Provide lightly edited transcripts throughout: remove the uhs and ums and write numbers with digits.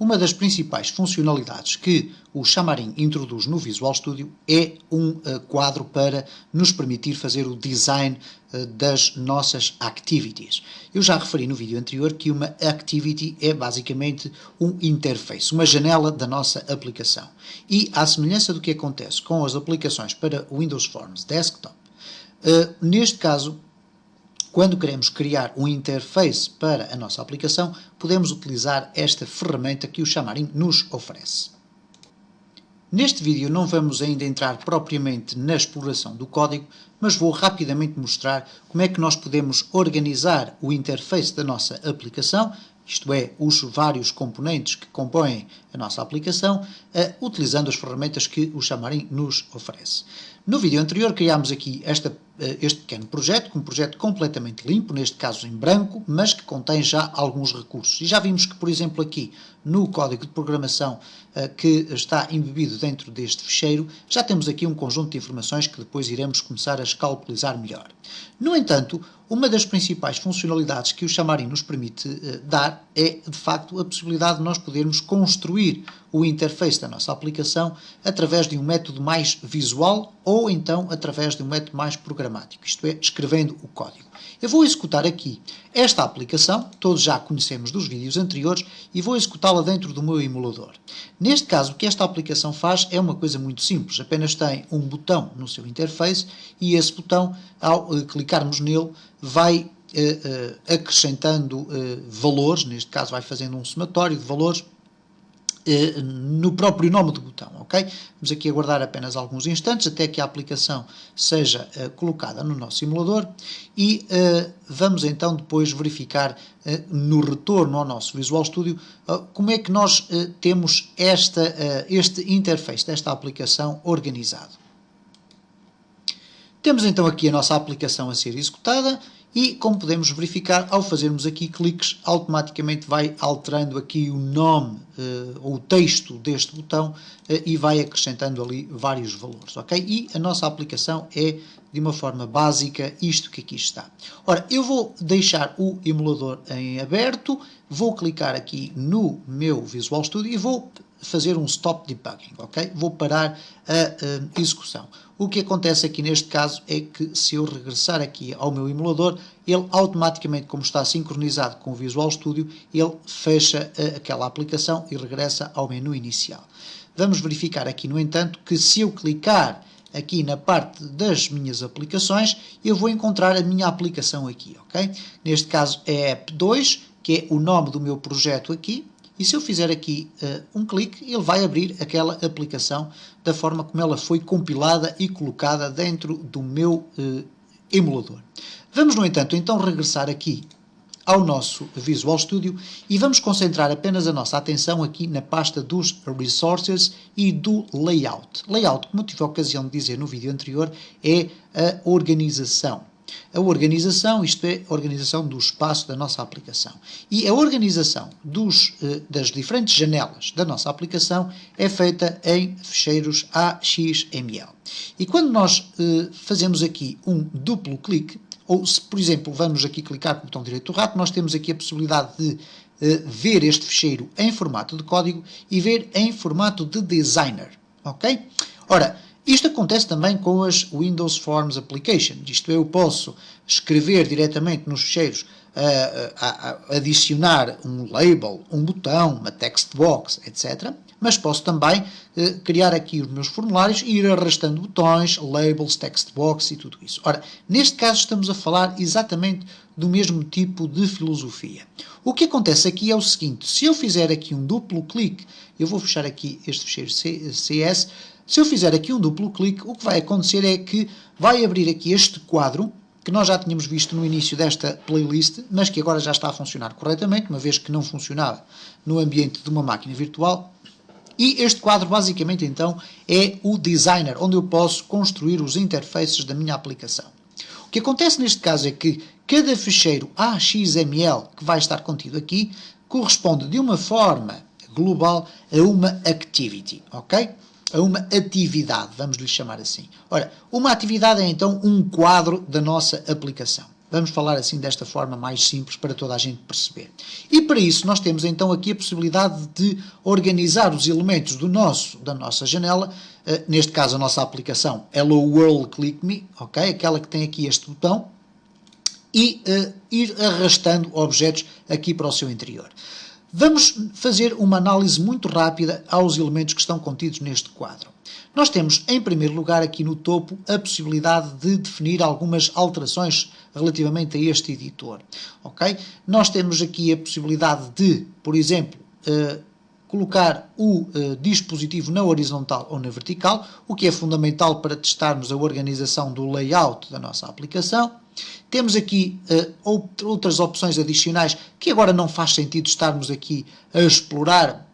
uma das principais funcionalidades que o Xamarin introduz no Visual Studio é um quadro para nos permitir fazer o design das nossas activities. Eu já referi no vídeo anterior que uma activity é basicamente um interface, uma janela da nossa aplicação. E, à semelhança do que acontece com as aplicações para Windows Forms Desktop, neste caso, quando queremos criar um interface para a nossa aplicação, podemos utilizar esta ferramenta que o Xamarin nos oferece. Neste vídeo não vamos ainda entrar propriamente na exploração do código, mas vou rapidamente mostrar como é que nós podemos organizar o interface da nossa aplicação, isto é, os vários componentes que compõem a nossa aplicação, utilizando as ferramentas que o Xamarin nos oferece. No vídeo anterior criámos aqui este pequeno projeto, um projeto completamente limpo, neste caso em branco, mas que contém já alguns recursos. E já vimos que, por exemplo, aqui no código de programação que está embebido dentro deste ficheiro, já temos aqui um conjunto de informações que depois iremos começar a escalpelizar melhor. No entanto, uma das principais funcionalidades que o Xamarin nos permite dar é, de facto, a possibilidade de nós podermos construir o interface da nossa aplicação através de um método mais visual ou então através de um método mais programático, isto é, escrevendo o código. Eu vou executar aqui esta aplicação, todos já conhecemos dos vídeos anteriores, e vou executá-la dentro do meu emulador. Neste caso, o que esta aplicação faz é uma coisa muito simples, apenas tem um botão no seu interface e esse botão, ao clicarmos nele, vai acrescentando valores, neste caso vai fazendo um somatório de valores no próprio nome do botão, ok? Vamos aqui aguardar apenas alguns instantes até que a aplicação seja colocada no nosso simulador e vamos então depois verificar no retorno ao nosso Visual Studio como é que nós temos este interface desta aplicação organizado. Temos então aqui a nossa aplicação a ser executada e, como podemos verificar, ao fazermos aqui cliques, automaticamente vai alterando aqui o nome ou o texto deste botão e vai acrescentando ali vários valores, ok? E a nossa aplicação é, de uma forma básica, isto que aqui está. Ora, eu vou deixar o emulador em aberto, vou clicar aqui no meu Visual Studio e vou fazer um stop debugging, ok? Vou parar a execução. O que acontece aqui neste caso é que se eu regressar aqui ao meu emulador, ele automaticamente, como está sincronizado com o Visual Studio, ele fecha aquela aplicação e regressa ao menu inicial. Vamos verificar aqui, no entanto, que se eu clicar aqui na parte das minhas aplicações, eu vou encontrar a minha aplicação aqui, ok? Neste caso é App2, que é o nome do meu projeto aqui. E se eu fizer aqui um clique, ele vai abrir aquela aplicação da forma como ela foi compilada e colocada dentro do meu emulador. Vamos, no entanto, então regressar aqui ao nosso Visual Studio e vamos concentrar apenas a nossa atenção aqui na pasta dos Resources e do Layout. Layout, como eu tive a ocasião de dizer no vídeo anterior, é a organização. A organização, isto é, a organização do espaço da nossa aplicação. E a organização das diferentes janelas da nossa aplicação é feita em ficheiros AXML. E quando nós fazemos aqui um duplo clique, ou se, por exemplo, vamos aqui clicar com o botão direito do rato, nós temos aqui a possibilidade de ver este ficheiro em formato de código e ver em formato de designer, ok? Ora, isto acontece também com as Windows Forms Application, isto é, eu posso escrever diretamente nos ficheiros, adicionar um label, um botão, uma text box, etc. Mas posso também criar aqui os meus formulários e ir arrastando botões, labels, text box e tudo isso. Ora, neste caso estamos a falar exatamente do mesmo tipo de filosofia. O que acontece aqui é o seguinte, se eu fizer aqui um duplo clique, eu vou fechar aqui este ficheiro CS. Se eu fizer aqui um duplo clique, o que vai acontecer é que vai abrir aqui este quadro, que nós já tínhamos visto no início desta playlist, mas que agora já está a funcionar corretamente, uma vez que não funcionava no ambiente de uma máquina virtual. E este quadro, basicamente, então, é o Designer, onde eu posso construir os interfaces da minha aplicação. O que acontece neste caso é que cada ficheiro AXML que vai estar contido aqui corresponde de uma forma global a uma activity, ok? A uma atividade, vamos lhe chamar assim. Ora, uma atividade é então um quadro da nossa aplicação. Vamos falar assim desta forma mais simples para toda a gente perceber. E para isso nós temos então aqui a possibilidade de organizar os elementos da nossa janela, neste caso a nossa aplicação Hello World Click Me, ok? Aquela que tem aqui este botão, e ir arrastando objetos aqui para o seu interior. Vamos fazer uma análise muito rápida aos elementos que estão contidos neste quadro. Nós temos, em primeiro lugar, aqui no topo, a possibilidade de definir algumas alterações relativamente a este editor. Ok? Nós temos aqui a possibilidade de, por exemplo, colocar o dispositivo na horizontal ou na vertical, o que é fundamental para testarmos a organização do layout da nossa aplicação. Temos aqui outras opções adicionais que agora não faz sentido estarmos aqui a explorar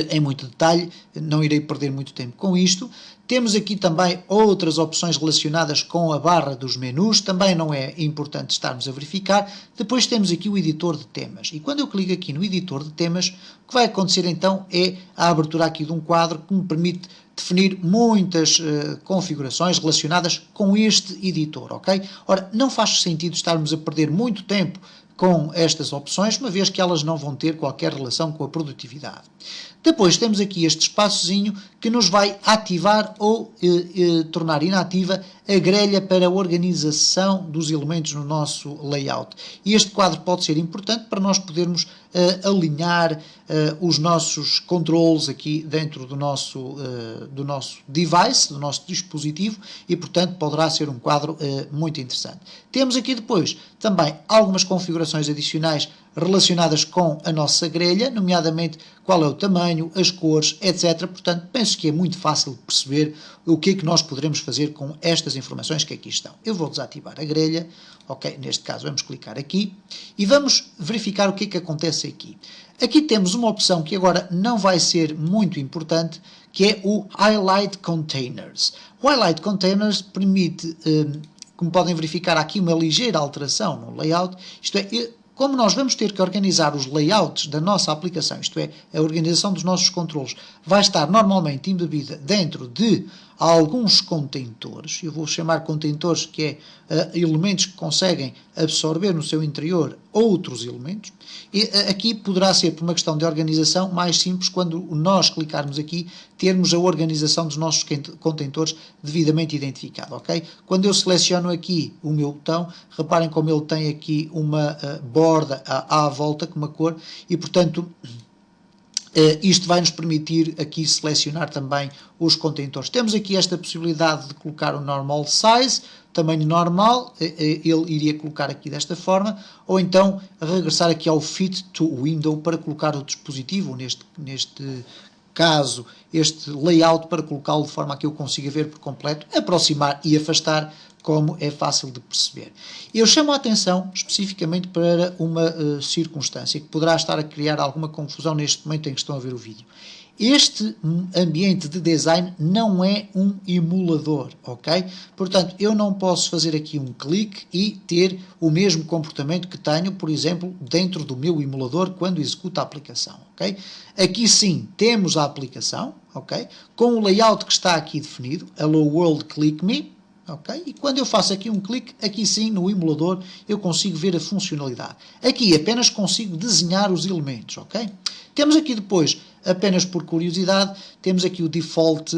em muito detalhe, não irei perder muito tempo com isto. Temos aqui também outras opções relacionadas com a barra dos menus, também não é importante estarmos a verificar. Depois temos aqui o editor de temas, e quando eu clico aqui no editor de temas, o que vai acontecer então é a abertura aqui de um quadro que me permite definir muitas configurações relacionadas com este editor, ok? Ora, não faz sentido estarmos a perder muito tempo com estas opções, uma vez que elas não vão ter qualquer relação com a produtividade. Depois temos aqui este espaçozinho que nos vai ativar ou tornar inativa a grelha para a organização dos elementos no nosso layout. E este quadro pode ser importante para nós podermos alinhar os nossos controles aqui dentro do nosso device, do nosso dispositivo, e portanto poderá ser um quadro muito interessante. Temos aqui depois também algumas configurações adicionais relacionadas com a nossa grelha, nomeadamente qual é o tamanho, as cores, etc. Portanto, penso que é muito fácil de perceber o que é que nós poderemos fazer com estas informações que aqui estão. Eu vou desativar a grelha, ok? Neste caso vamos clicar aqui e vamos verificar o que é que acontece aqui. Aqui temos uma opção que agora não vai ser muito importante, que é o Highlight Containers. O Highlight Containers permite, como podem verificar aqui, uma ligeira alteração no layout, isto é, como nós vamos ter que organizar os layouts da nossa aplicação, isto é, a organização dos nossos controles, vai estar normalmente embebida dentro de alguns contentores, eu vou chamar contentores que é elementos que conseguem absorver no seu interior outros elementos, e aqui poderá ser por uma questão de organização mais simples quando nós clicarmos aqui, termos a organização dos nossos contentores devidamente identificado, ok? Quando eu seleciono aqui o meu botão, reparem como ele tem aqui uma borda à volta com uma cor e, portanto, isto vai nos permitir aqui selecionar também os contentores. Temos aqui esta possibilidade de colocar o normal size, tamanho normal, ele iria colocar aqui desta forma, ou então regressar aqui ao fit to window para colocar o dispositivo, neste caso, este layout, para colocá-lo de forma a que eu consiga ver por completo, aproximar e afastar, como é fácil de perceber. Eu chamo a atenção especificamente para uma circunstância que poderá estar a criar alguma confusão neste momento em que estão a ver o vídeo. Este ambiente de design não é um emulador, ok? Portanto, eu não posso fazer aqui um clique e ter o mesmo comportamento que tenho, por exemplo, dentro do meu emulador quando executo a aplicação, ok? Aqui sim temos a aplicação, ok? Com o layout que está aqui definido, Hello World Click Me, ok? E quando eu faço aqui um clique, aqui sim no emulador eu consigo ver a funcionalidade. Aqui apenas consigo desenhar os elementos, ok? Temos aqui depois, apenas por curiosidade, temos aqui o default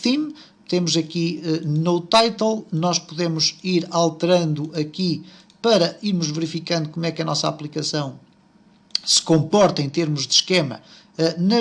theme, temos aqui no title, nós podemos ir alterando aqui para irmos verificando como é que a nossa aplicação se comporta em termos de esquema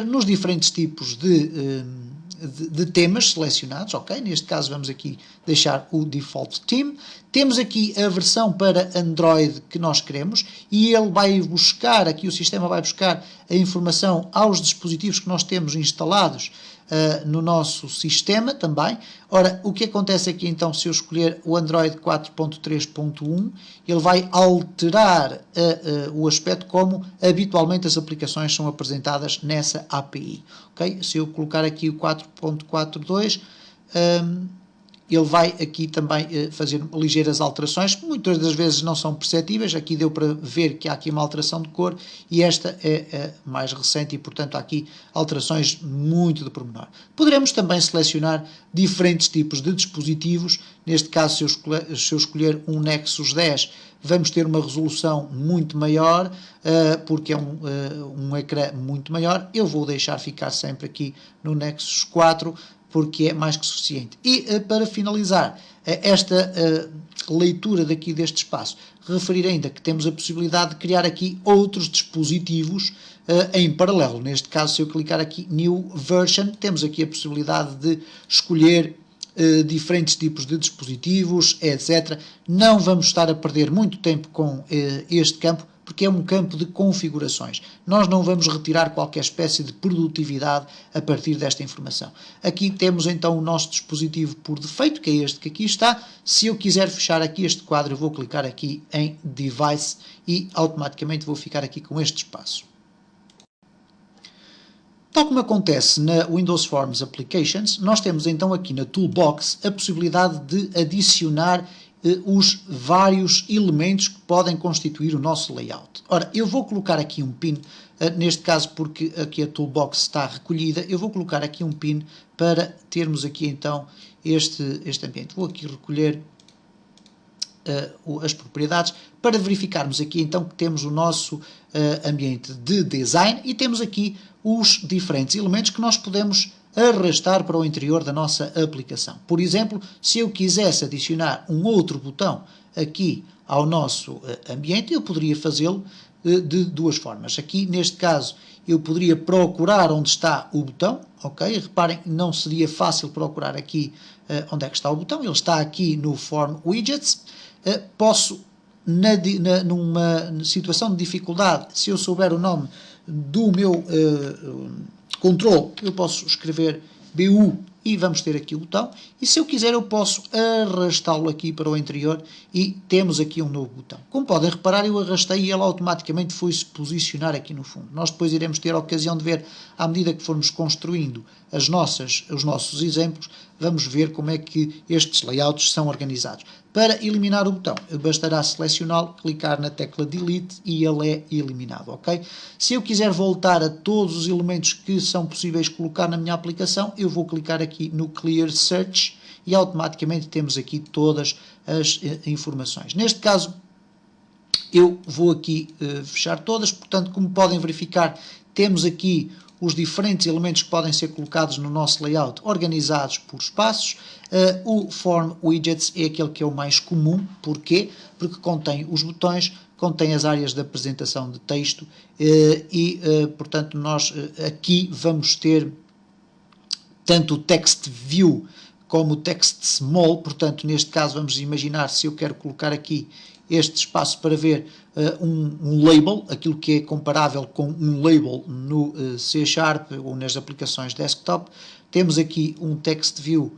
nos diferentes tipos de temas selecionados, ok? Neste caso vamos aqui deixar o default theme. Temos aqui a versão para Android que nós queremos e ele vai buscar, aqui o sistema vai buscar a informação aos dispositivos que nós temos instalados no nosso sistema também. Ora, o que acontece aqui então se eu escolher o Android 4.3.1, ele vai alterar o aspecto como habitualmente as aplicações são apresentadas nessa API. Okay? Se eu colocar aqui o 4.42, ele vai aqui também fazer ligeiras alterações, muitas das vezes não são perceptíveis. Aqui deu para ver que há aqui uma alteração de cor e esta é mais recente e, portanto, há aqui alterações muito de pormenor. Poderemos também selecionar diferentes tipos de dispositivos. Neste caso, se eu escolher um Nexus 10, vamos ter uma resolução muito maior, porque é um ecrã muito maior. Eu vou deixar ficar sempre aqui no Nexus 4, porque é mais que suficiente. E para finalizar esta leitura daqui deste espaço, referir ainda que temos a possibilidade de criar aqui outros dispositivos em paralelo. Neste caso, se eu clicar aqui New Version, temos aqui a possibilidade de escolher diferentes tipos de dispositivos, etc. Não vamos estar a perder muito tempo com este campo, porque é um campo de configurações. Nós não vamos retirar qualquer espécie de produtividade a partir desta informação. Aqui temos então o nosso dispositivo por defeito, que é este que aqui está. Se eu quiser fechar aqui este quadro, eu vou clicar aqui em Device e automaticamente vou ficar aqui com este espaço. Tal como acontece na Windows Forms Applications, nós temos então aqui na Toolbox a possibilidade de adicionar os vários elementos que podem constituir o nosso layout. Ora, eu vou colocar aqui um pin, neste caso porque aqui a Toolbox está recolhida, eu vou colocar aqui um pin para termos aqui então este ambiente. Vou aqui recolher as propriedades para verificarmos aqui então que temos o nosso ambiente de design e temos aqui os diferentes elementos que nós podemos arrastar para o interior da nossa aplicação. Por exemplo, se eu quisesse adicionar um outro botão aqui ao nosso ambiente, eu poderia fazê-lo de duas formas. Aqui, neste caso, eu poderia procurar onde está o botão, ok? Reparem, não seria fácil procurar aqui onde é que está o botão, ele está aqui no Form Widgets. Posso, numa situação de dificuldade, se eu souber o nome do meu control, eu posso escrever BU e vamos ter aqui o botão, e se eu quiser eu posso arrastá-lo aqui para o interior e temos aqui um novo botão. Como podem reparar, eu arrastei e ele automaticamente foi-se posicionar aqui no fundo. Nós depois iremos ter a ocasião de ver, à medida que formos construindo os nossos exemplos, vamos ver como é que estes layouts são organizados. Para eliminar o botão, bastará selecioná-lo, clicar na tecla Delete e ele é eliminado, ok? Se eu quiser voltar a todos os elementos que são possíveis colocar na minha aplicação, eu vou clicar aqui no Clear Search e automaticamente temos aqui todas as informações. Neste caso, eu vou aqui fechar todas, portanto, como podem verificar, temos aqui os diferentes elementos que podem ser colocados no nosso layout organizados por espaços. O Form Widgets é aquele que é o mais comum. Porquê? Porque contém os botões, contém as áreas de apresentação de texto portanto, nós aqui vamos ter tanto o Text View como o Text Small. Portanto, neste caso, vamos imaginar se eu quero colocar aqui este espaço para ver um label, aquilo que é comparável com um label no C# ou nas aplicações desktop. Temos aqui um Text View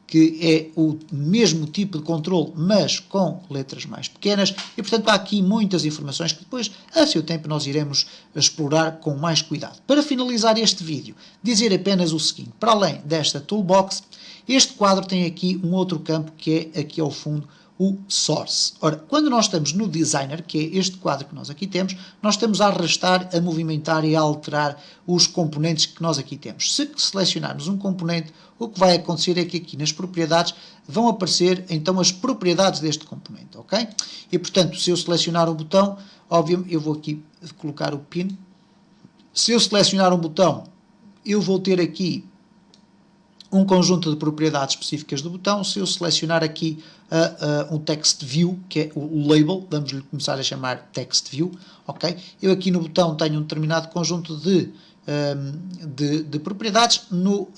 que é o mesmo tipo de controle, mas com letras mais pequenas, e portanto há aqui muitas informações que depois, a seu tempo, nós iremos explorar com mais cuidado. Para finalizar este vídeo, dizer apenas o seguinte: para além desta toolbox, este quadro tem aqui um outro campo que é aqui ao fundo, o Source. Ora, quando nós estamos no Designer, que é este quadro que nós aqui temos, nós estamos a arrastar, a movimentar e a alterar os componentes que nós aqui temos. Se selecionarmos um componente, o que vai acontecer é que aqui nas propriedades vão aparecer então as propriedades deste componente, ok? E portanto, se eu selecionar um botão, obviamente, eu vou aqui colocar o pin. Se eu selecionar um botão, eu vou ter aqui um conjunto de propriedades específicas do botão. Se eu selecionar aqui um Text View, que é o label, vamos lhe começar a chamar Text View, ok? Eu aqui no botão tenho um determinado conjunto de propriedades, no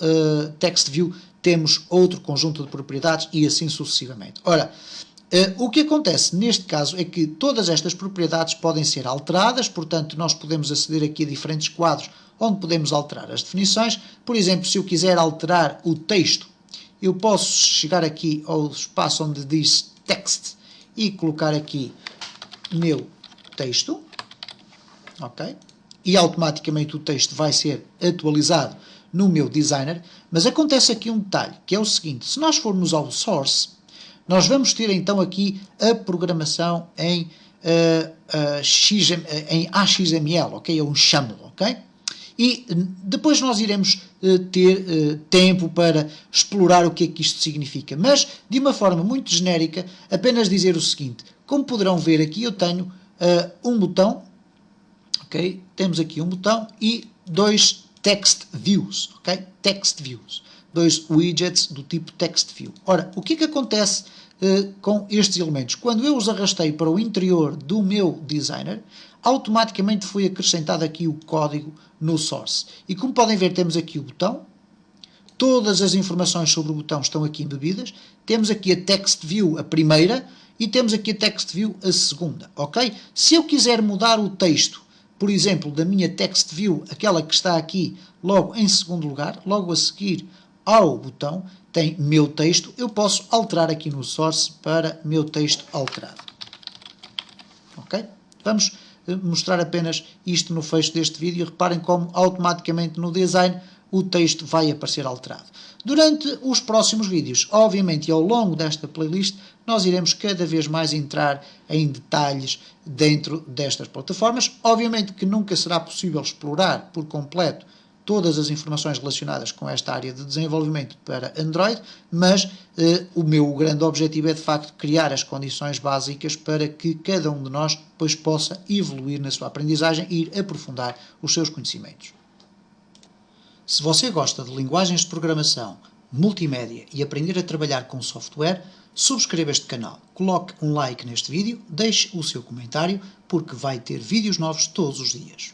Text View temos outro conjunto de propriedades e assim sucessivamente. Ora, o que acontece neste caso é que todas estas propriedades podem ser alteradas, portanto nós podemos aceder aqui a diferentes quadros onde podemos alterar as definições. Por exemplo, se eu quiser alterar o texto, eu posso chegar aqui ao espaço onde diz Text e colocar aqui meu texto, ok? E automaticamente o texto vai ser atualizado no meu designer, mas acontece aqui um detalhe, que é o seguinte: se nós formos ao source, nós vamos ter então aqui a programação em HTML, ok? É um XAML, ok? E depois nós iremos ter tempo para explorar o que é que isto significa. Mas, de uma forma muito genérica, apenas dizer o seguinte: como poderão ver aqui, eu tenho um botão, ok? Temos aqui um botão e dois text views, ok? Text views. Dois widgets do tipo text view. Ora, o que é que acontece com estes elementos? Quando eu os arrastei para o interior do meu designer, automaticamente foi acrescentado aqui o código no source. E como podem ver, temos aqui o botão, todas as informações sobre o botão estão aqui embebidas, temos aqui a text view, a primeira, e temos aqui a text view, a segunda, ok? Se eu quiser mudar o texto, por exemplo, da minha text view, aquela que está aqui logo em segundo lugar, logo a seguir ao botão, tem meu texto, eu posso alterar aqui no source para meu texto alterado. Ok? Vamos mostrar apenas isto no fecho deste vídeo. Reparem como automaticamente no design o texto vai aparecer alterado. Durante os próximos vídeos, obviamente, e ao longo desta playlist, nós iremos cada vez mais entrar em detalhes dentro destas plataformas. Obviamente que nunca será possível explorar por completo todas as informações relacionadas com esta área de desenvolvimento para Android, mas o meu grande objetivo é de facto criar as condições básicas para que cada um de nós depois possa evoluir na sua aprendizagem e ir aprofundar os seus conhecimentos. Se você gosta de linguagens de programação, multimédia e aprender a trabalhar com software, subscreva este canal, coloque um like neste vídeo, deixe o seu comentário, porque vai ter vídeos novos todos os dias.